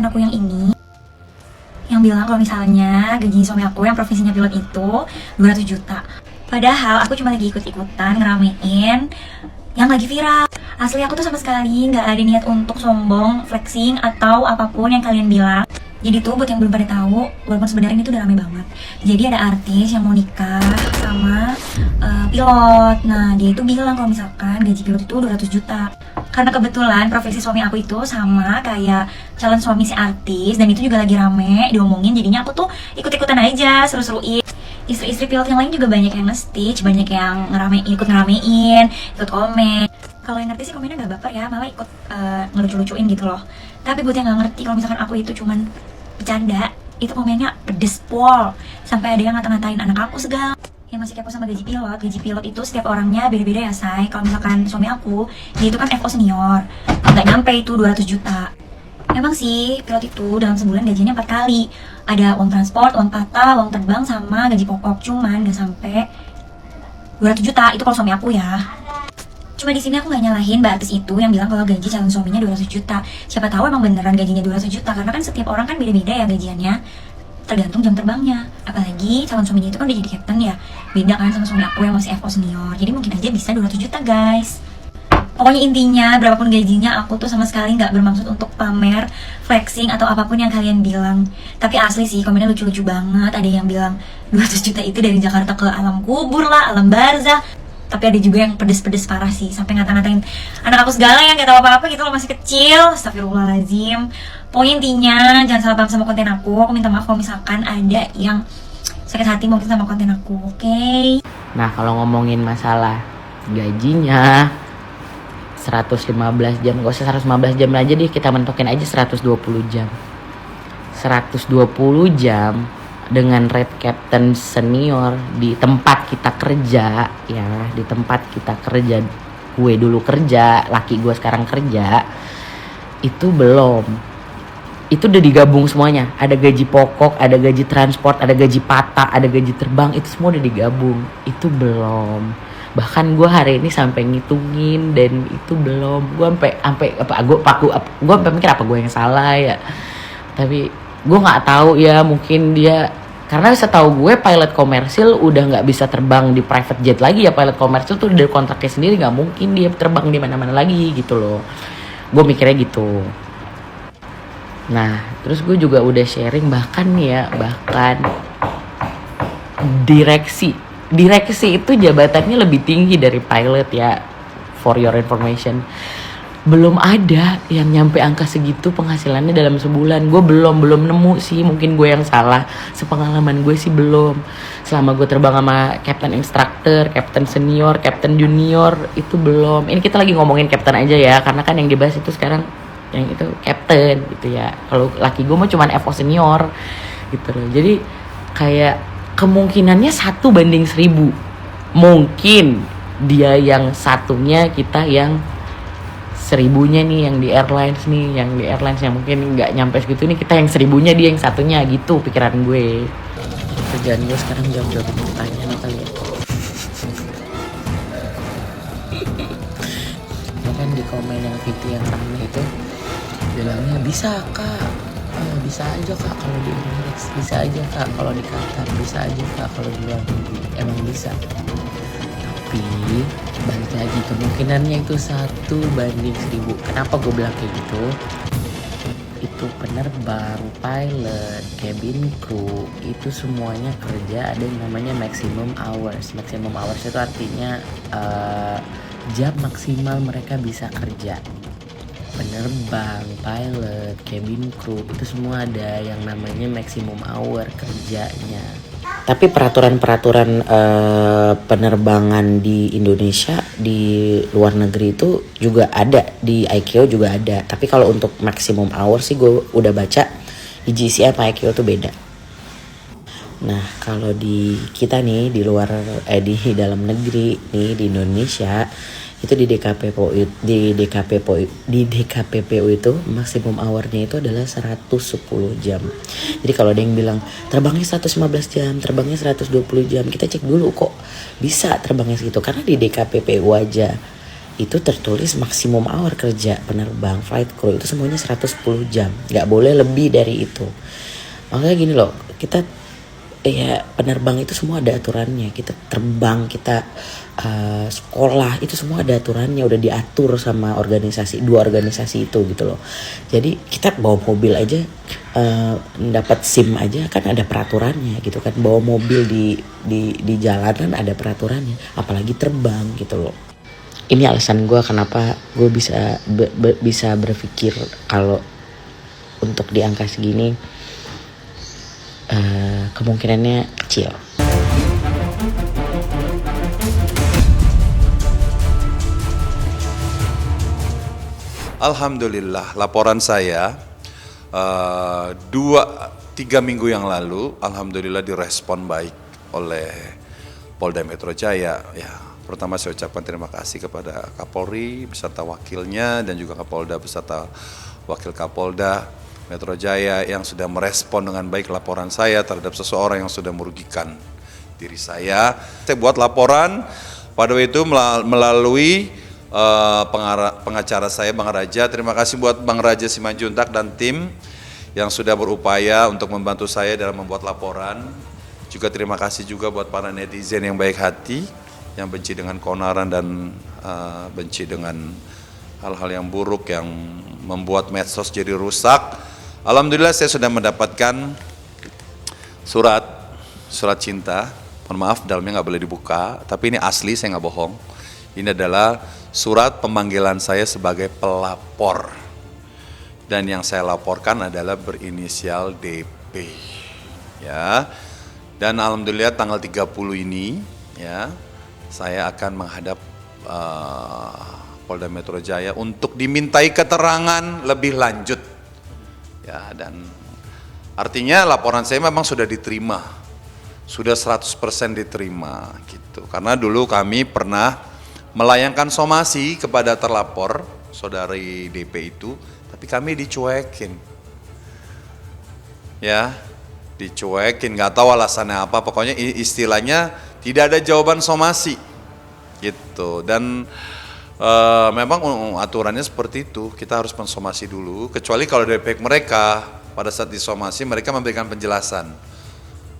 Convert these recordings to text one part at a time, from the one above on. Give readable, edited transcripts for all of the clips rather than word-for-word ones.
aku yang ini yang bilang kalau misalnya gaji suami aku yang profesinya pilot itu 200 juta. Padahal aku cuma lagi ikut-ikutan ngeramein yang lagi viral. Asli aku tuh sama sekali nggak ada niat untuk sombong, flexing, atau apapun yang kalian bilang. Jadi tuh buat yang belum pada tahu, walaupun sebenarnya ini tuh udah rame banget. Jadi ada artis yang mau nikah sama pilot. Nah dia itu bilang kalau misalkan gaji pilot itu 200 juta. Karena kebetulan profesi suami aku itu sama kayak calon suami si artis, dan itu juga lagi rame diomongin. Jadinya aku tuh ikut-ikutan aja, seru-seruin. Istri-istri pilot yang lain juga banyak yang nge-stitch, banyak yang ikut ngeramein, ikut komen. Kalau yang ngerti sih komennya gak baper ya, malah ikut ngelucu-lucuin gitu loh. Tapi buat yang gak ngerti, kalau misalkan aku itu cuman bercanda, itu komennya pedes pol. Sampai ada yang ngata-ngatain anak aku segala. Yang masih kepo sama gaji pilot itu setiap orangnya beda-beda ya say. Kalau misalkan suami aku, dia itu kan FO senior, nggak nyampe itu 200 juta. Emang sih pilot itu dalam sebulan gajinya 4 kali. Ada uang transport, uang kata, uang terbang, sama gaji pokok. Cuman gak sampai 200 juta, itu kalau suami aku ya. Cuma di sini aku nggak nyalahin mbak artis itu yang bilang kalau gaji calon suaminya 200 juta. Siapa tahu emang beneran gajinya 200 juta, karena kan setiap orang kan beda-beda ya gajiannya, tergantung jam terbangnya. Apalagi calon suaminya itu kan udah jadi captain ya, beda kan sama suami aku yang masih FO senior. Jadi mungkin aja bisa 200 juta guys. Pokoknya intinya berapapun gajinya, aku tuh sama sekali nggak bermaksud untuk pamer, flexing, atau apapun yang kalian bilang. Tapi asli sih komennya lucu-lucu banget. Ada yang bilang 200 juta itu dari Jakarta ke alam kubur lah, alam barzah. Tapi ada juga yang pedes-pedes parah sih, sampai ngata-ngatain anak aku segala yang gak tahu apa-apa gitu loh, masih kecil. Astagfirullahaladzim. Pokoknya intinya jangan salah paham sama konten aku. Aku minta maaf kalau misalkan ada yang sakit hati mungkin sama konten aku, oke? Nah kalau ngomongin masalah gajinya 115 jam, gak usah 115 jam aja deh, kita mentokin aja 120 jam. 120 jam dengan red captain senior di tempat kita kerja ya, di tempat kita kerja, gue dulu kerja, laki gue sekarang kerja, itu belum, itu udah digabung semuanya. Ada gaji pokok, ada gaji transport, ada gaji patah, ada gaji terbang, itu semua udah digabung. Itu belum. Bahkan gue hari ini sampai ngitungin dan itu belum. Gue sampai mikir apa gue yang salah ya. Tapi gue nggak tahu ya, mungkin dia, karena setahu gue pilot komersil udah nggak bisa terbang di private jet lagi ya. Pilot komersil tuh dari kontraknya sendiri, nggak mungkin dia terbang di mana-mana lagi gitu loh. Gue mikirnya gitu. Nah terus gue juga udah sharing, bahkan direksi itu jabatannya lebih tinggi dari pilot ya, for your information. Belum ada yang nyampe angka segitu penghasilannya dalam sebulan. Gue belum nemu sih, mungkin gue yang salah. Sepengalaman gue sih belum. Selama gue terbang sama captain instructor, captain senior, captain junior, itu belum. Ini kita lagi ngomongin captain aja ya, karena kan yang dibahas itu sekarang yang itu captain gitu ya. Kalau laki gue mah cuman FO senior gitu loh. Jadi kayak kemungkinannya 1:1000. Mungkin dia yang satunya, kita yang 1000-nya nih, yang di airlines nih, yang mungkin nggak nyampe segitu nih, kita yang 1000-nya, dia yang satunya gitu pikiran gue. Kerjaan gue sekarang jawab pertanyaan kali ya. Ya kan di komen yang VT yang rame itu bilangnya bisa kak, bisa aja kak kalau di Emirates, bisa aja kak kalau di Qatar, bisa aja kak kalau di luar negeri, emang bisa. Tapi balik lagi, kemungkinannya itu 1:1000. Kenapa gue bilang kayak gitu? Itu penerbang, pilot, cabin crew, itu semuanya kerja ada yang namanya maximum hours. Maximum hours itu artinya jam maksimal mereka bisa kerja. Penerbang, pilot, cabin crew, itu semua ada yang namanya maximum hour kerjanya. Tapi peraturan-peraturan penerbangan di Indonesia, di luar negeri itu juga ada, di ICAO juga ada. Tapi kalau untuk maximum hour sih gue udah baca di GCA sama ICAO tuh beda. Nah kalau di kita nih di luar di dalam negeri nih di Indonesia itu di DKPPU itu maksimum hournya itu adalah 110 jam. Jadi kalau ada yang bilang terbangnya 115 jam, terbangnya 120 jam, kita cek dulu kok bisa terbangnya segitu. Karena di DKPPU aja itu tertulis maksimum hour kerja penerbang flight crew itu semuanya 110 jam, nggak boleh lebih dari itu. Makanya gini loh, kita ya penerbang itu semua ada aturannya. Kita terbang, kita sekolah itu semua ada aturannya, udah diatur sama dua organisasi itu gitu loh. Jadi kita bawa mobil aja, dapat SIM aja kan ada peraturannya gitu kan. Bawa mobil di jalanan ada peraturannya, apalagi terbang gitu loh. Ini alasan gue kenapa gue bisa berpikir kalau untuk di angka segini kemungkinannya kecil. Alhamdulillah, laporan saya 2-3 minggu yang lalu, alhamdulillah direspon baik oleh Polda Metro Jaya. Ya, pertama saya ucapkan terima kasih kepada Kapolri beserta wakilnya dan juga Kapolda beserta Wakil Kapolda Metro Jaya yang sudah merespon dengan baik laporan saya terhadap seseorang yang sudah merugikan diri saya. Saya buat laporan pada waktu itu melalui pengacara saya Bang Raja. Terima kasih buat Bang Raja Simanjuntak dan tim yang sudah berupaya untuk membantu saya dalam membuat laporan. Juga terima kasih juga buat para netizen yang baik hati, yang benci dengan keonaran dan benci dengan hal-hal yang buruk yang membuat medsos jadi rusak. Alhamdulillah saya sudah mendapatkan surat cinta. Mohon maaf dalamnya nggak boleh dibuka, tapi ini asli, saya nggak bohong. Ini adalah surat pemanggilan saya sebagai pelapor. Dan yang saya laporkan adalah berinisial DP. Ya. Dan alhamdulillah tanggal 30 ini ya, saya akan menghadap Polda Metro Jaya untuk dimintai keterangan lebih lanjut. Ya, dan artinya laporan saya memang sudah diterima. Sudah 100% diterima gitu. Karena dulu kami pernah melayangkan somasi kepada terlapor, saudari DP itu, tapi kami dicuekin. Ya, dicuekin, nggak tahu alasannya apa, pokoknya istilahnya tidak ada jawaban somasi gitu. Dan memang aturannya seperti itu, kita harus mensomasi dulu, kecuali kalau dari pihak mereka pada saat disomasi mereka memberikan penjelasan.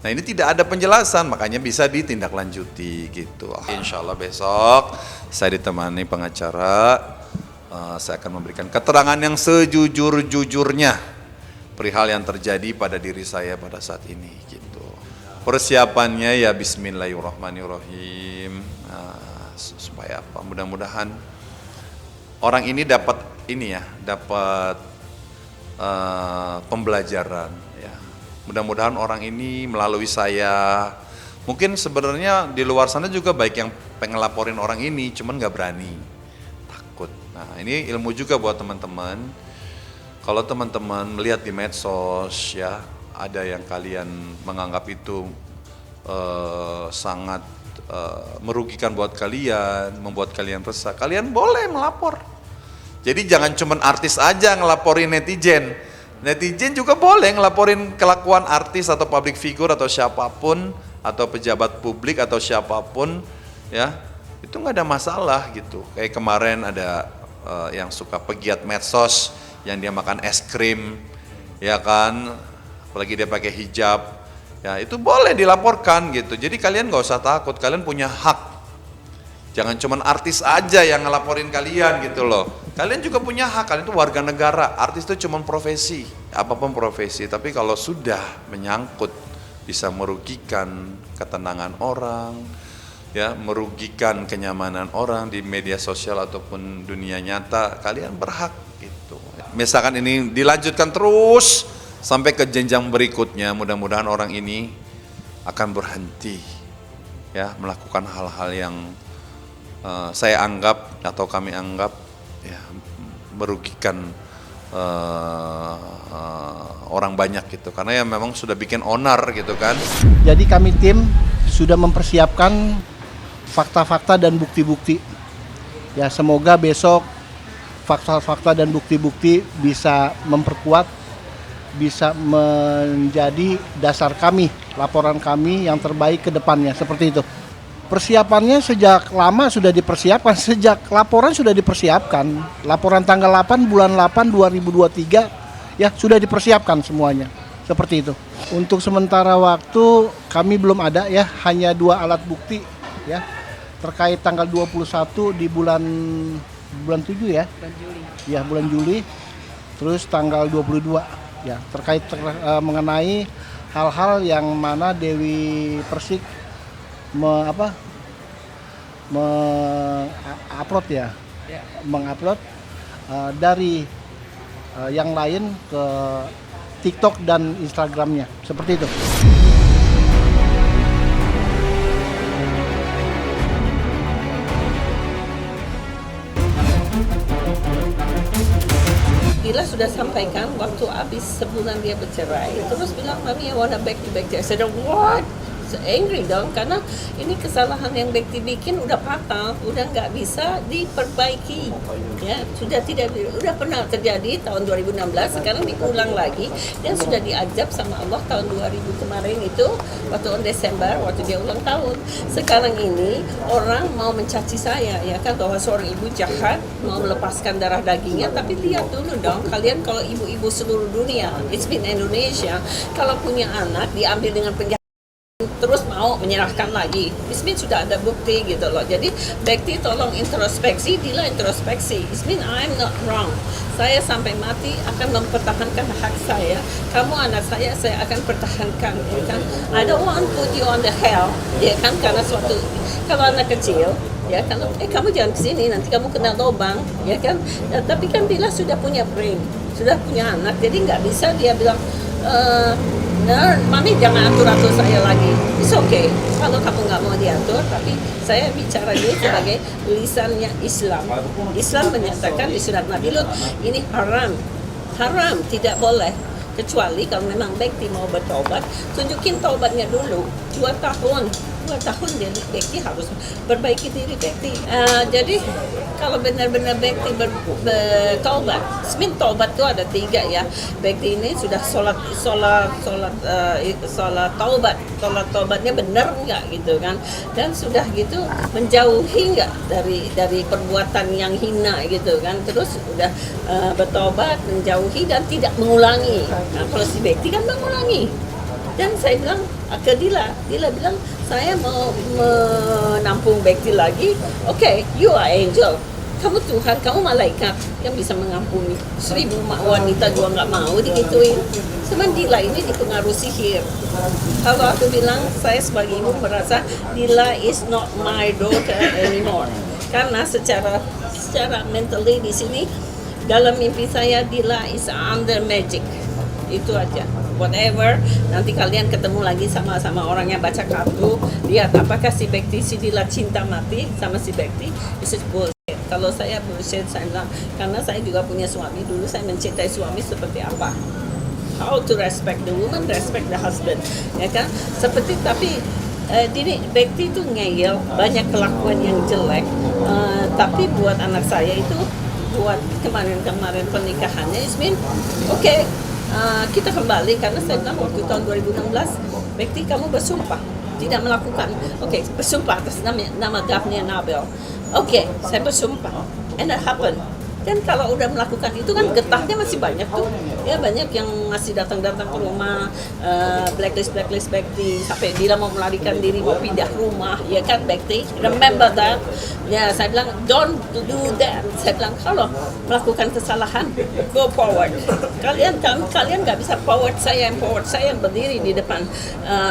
Nah ini tidak ada penjelasan, makanya bisa ditindaklanjuti gitu. Insya Allah besok saya ditemani pengacara, saya akan memberikan keterangan yang sejujur-jujurnya perihal yang terjadi pada diri saya pada saat ini gitu. Persiapannya ya Bismillahirrahmanirrahim. Supaya apa? Mudah-mudahan orang ini dapat pembelajaran ya. Mudah-mudahan orang ini melalui saya, mungkin sebenarnya di luar sana juga baik yang pengen laporin orang ini, cuman nggak berani, takut. Nah ini ilmu juga buat teman-teman. Kalau teman-teman melihat di medsos ya, ada yang kalian menganggap itu sangat merugikan buat kalian, membuat kalian resah, kalian boleh melapor. Jadi jangan cuman artis aja ngelaporin netizen. Netizen juga boleh ngelaporin kelakuan artis atau public figure atau siapapun, atau pejabat publik atau siapapun ya. Itu nggak ada masalah gitu. Kayak kemarin ada yang suka pegiat medsos yang dia makan es krim ya kan, apalagi dia pakai hijab. Ya itu boleh dilaporkan gitu. Jadi kalian gak usah takut, kalian punya hak. Jangan cuman artis aja yang ngelaporin kalian gitu loh. Kalian juga punya hak, kalian itu warga negara. Artis itu cuman profesi, apapun profesi. Tapi kalau sudah menyangkut bisa merugikan ketenangan orang, ya merugikan kenyamanan orang di media sosial ataupun dunia nyata, kalian berhak gitu. Misalkan ini dilanjutkan terus sampai ke jenjang berikutnya, mudah-mudahan orang ini akan berhenti ya melakukan hal-hal yang saya anggap atau kami anggap ya merugikan orang banyak gitu, karena ya memang sudah bikin onar gitu kan. Jadi kami tim sudah mempersiapkan fakta-fakta dan bukti-bukti. Ya semoga besok fakta-fakta dan bukti-bukti bisa memperkuat, bisa menjadi dasar kami, laporan kami yang terbaik ke depannya, seperti itu. Persiapannya sejak lama sudah dipersiapkan, sejak laporan sudah dipersiapkan. Laporan tanggal 8 bulan 8 2023 ya sudah dipersiapkan semuanya. Seperti itu. Untuk sementara waktu kami belum ada ya, hanya 2 alat bukti ya. Terkait tanggal 21 di bulan 7 ya. Bulan Juli. Ya, bulan Juli. Terus tanggal 22 ya, terkait mengenai hal-hal yang mana Dewi Persik mengupload ya, mengupload dari yang lain ke TikTok dan Instagramnya, seperti itu. Dila sudah sampaikan waktu habis sebulan dia bercerai, terus bilang, Mami, I wanna back to back. I said, what? So angry dong, karena ini kesalahan yang Bekti bikin udah fatal, udah nggak bisa diperbaiki. Ya, udah pernah terjadi tahun 2016, sekarang diulang lagi, dan sudah diajab sama Allah tahun 2000 kemarin itu, waktu Desember, waktu dia ulang tahun. Sekarang ini orang mau mencaci saya, ya kan, bahwa seorang ibu jahat mau melepaskan darah dagingnya, tapi lihat dulu dong, kalian kalau ibu-ibu seluruh dunia, it's been Indonesia, kalau punya anak diambil dengan penjahat terus mau menyerahkan lagi. Ismin sudah ada bukti gitu loh. Jadi Bekti tolong introspeksi, Dila introspeksi. Ismin, I'm not wrong. Saya sampai mati akan mempertahankan hak saya. Kamu anak saya akan pertahankan, ya kan? I don't want to put you on the hell, ya kan? Karena suatu kalau anak kecil, ya kan? Kamu jangan kesini, nanti kamu kena lubang, ya kan? Ya, tapi kan Dila sudah punya brain, sudah punya anak, jadi nggak bisa dia bilang. Nah, Mami jangan atur-atur saya lagi. It's okay. Kalau kamu nggak mau diatur, tapi saya bicara ini sebagai lisannya Islam. Islam menyatakan di surat Nabi Lut, ini haram. Haram, tidak boleh. Kecuali kalau memang Bekti mau bertobat, tunjukin tobatnya dulu. 2 tahun dia Bekti harus perbaiki diri Bekti. Jadi kalau benar-benar Bekti bertobat, Ismin tobat itu ada 3 ya. Bekti ini sudah sholat taubat, sholat taubatnya benar nggak gitu kan? Dan sudah gitu menjauhi nggak dari perbuatan yang hina gitu kan? Terus sudah bertobat, menjauhi dan tidak mengulangi. Nah, kalau si Bekti kan mengulangi. Dan saya bilang ke Dila bilang saya mau menampung Bekti lagi. Okay, you are angel. Kamu Tuhan, kamu malaikat yang bisa mengampuni. 1000 wanita juga nggak mau digituin. Cuman Dila ini dipengaruhi sihir. Kalau aku bilang, saya sebagai ibu merasa Dila is not my daughter anymore. Karena secara mentally di sini dalam mimpi saya Dila is under magic. Itu aja. Whatever, nanti kalian ketemu lagi sama orang yang baca kartu, lihat apakah si Bekti, si Dila cinta mati sama si Bekti. This is bullshit. Kalau saya bullshit, saya bilang, karena saya juga punya suami dulu, saya mencintai suami seperti apa. How to respect the woman, respect the husband, ya kan? Seperti tapi Dini Bekti itu ngeyel, banyak kelakuan yang jelek, tapi buat anak saya itu, buat kemarin pernikahannya, Ismin, okay. Kita kembali karena saya bilang waktu tahun 2016 Bekti kamu bersumpah tidak melakukan. Oke, bersumpah atas nama Daphne Nabel. Oke, saya bersumpah and that happened. Dan kalau udah melakukan itu kan getahnya masih banyak tuh, ya banyak yang masih datang ke rumah, blacklist Bekti, sampai Dila mau melarikan diri, mau pindah rumah, ya kan Bekti, remember that? Ya saya bilang don't do that. Saya bilang kalau melakukan kesalahan, go forward. Kalian nggak bisa forward saya yang berdiri di depan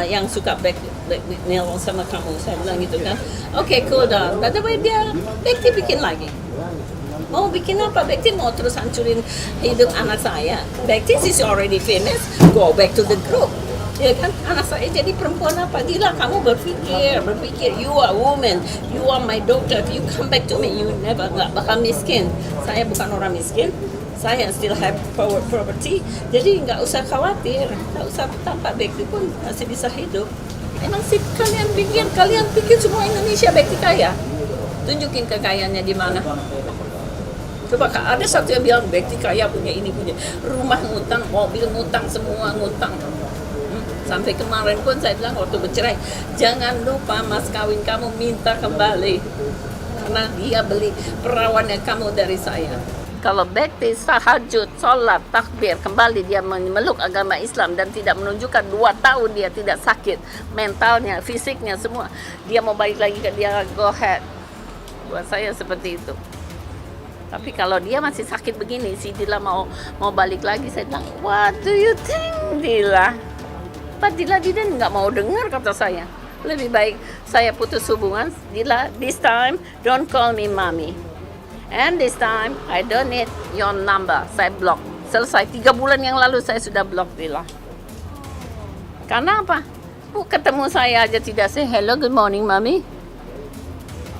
yang suka blackmail sama kamu. Saya bilang gitu kan. Oke, cool down. By the way dia Bekti bikin lagi. Mau bikin apa? Bekti mau terus hancurin hidup anak saya. Bekti is already finished. Go back to the group. Ya kan? Anak saya jadi perempuan apa? Gila, kamu berpikir. You are woman. You are my daughter. You come back to me. You never nggak bakal miskin. Saya bukan orang miskin. Saya still have property. Jadi nggak usah khawatir. Nggak usah tanpa Bekti pun masih bisa hidup. Emang sih kalian pikir semua Indonesia Bekti kaya? Tunjukin kekayaannya di mana? Coba ada satu yang bilang Bekti kaya punya ini punya rumah ngutang, mobil ngutang, semua ngutang. Sampai kemarin pun saya bilang waktu bercerai, jangan lupa mas kawin kamu minta kembali. Karena dia beli perawannya kamu dari saya. Kalau bakti, tahajud, sholat, takbir, kembali dia memeluk agama Islam dan tidak menunjukkan 2 tahun dia tidak sakit, mentalnya, fisiknya, semua. Dia mau balik lagi ke dia, go ahead. Buat saya seperti itu. Tapi kalau dia masih sakit begini, si Dila mau balik lagi, saya bilang, what do you think, Dila? Pak Dila nggak mau dengar kata saya. Lebih baik saya putus hubungan, Dila, this time don't call me mommy. And this time I don't need your number. Saya block. Selesai 3 bulan yang lalu saya sudah block Dila. Karena apa? Ketemu saya aja tidak say hello, good morning, mommy.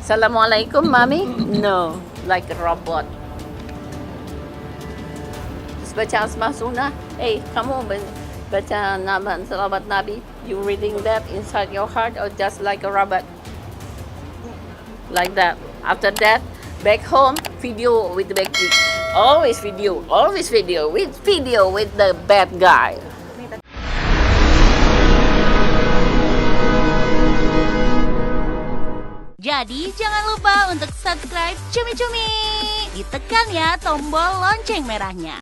Assalamualaikum, mommy. No, like a robot. Terus baca asma sunnah. Hey, kamu baca nama selawat Nabi. You reading that inside your heart or just like a robot? Like that. After that, back home, video with the bad chick. Always video with the bad guy. Jadi jangan lupa untuk subscribe Cumi Cumi. Ditekan ya tombol lonceng merahnya.